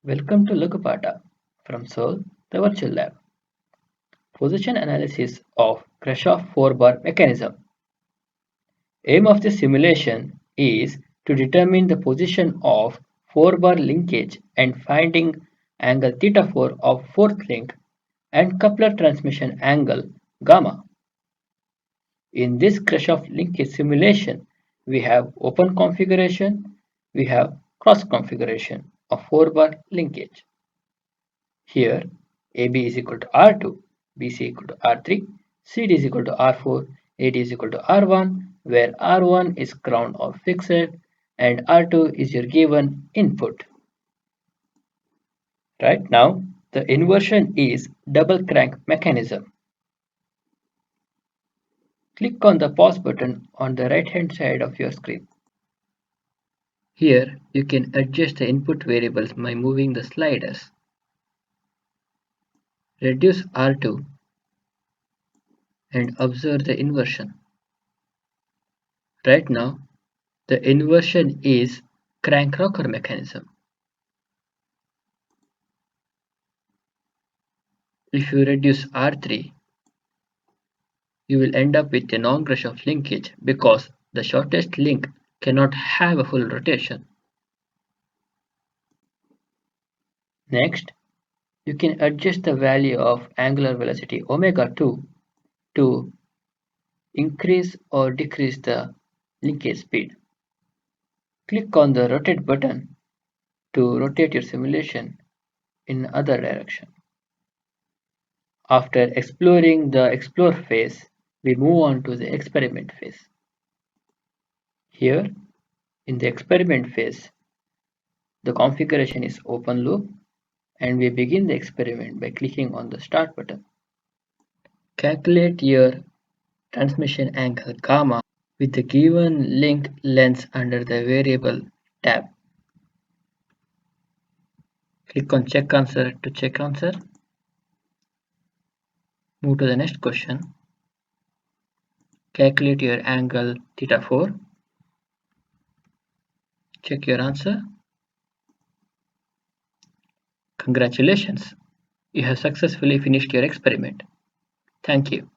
Welcome to Lagu paTa from Seoul, the virtual lab. Position analysis of Grashof 4-bar mechanism. Aim of this simulation is to determine the position of 4-bar linkage and finding angle theta 4 of fourth link and coupler transmission angle gamma. In this Grashof linkage simulation, we have open configuration, we have cross configuration of 4-bar linkage. Here, AB is equal to R2, BC equal to R3, CD is equal to R4, AD is equal to R1, where R1 is ground or fixed and R2 is your given input. Right now, the inversion is double crank mechanism. Click on the pause button on the right hand side of your screen. Here, you can adjust the input variables by moving the sliders. Reduce R2 and observe the inversion. Right now, the inversion is crank rocker mechanism. If you reduce R3, you will end up with a non-Grashof linkage because the shortest link cannot have a full rotation. Next, you can adjust the value of angular velocity omega 2 to increase or decrease the linkage speed. Click on the rotate button to rotate your simulation in other direction. After exploring the explore phase, we move on to the experiment phase. Here, in the experiment phase, the configuration is open loop and we begin the experiment by clicking on the start button. Calculate your transmission angle gamma with the given link length under the variable tab. Click on check answer to check answer. Move to the next question. Calculate your angle theta 4. Check your answer. Congratulations, you have successfully finished your experiment. Thank you.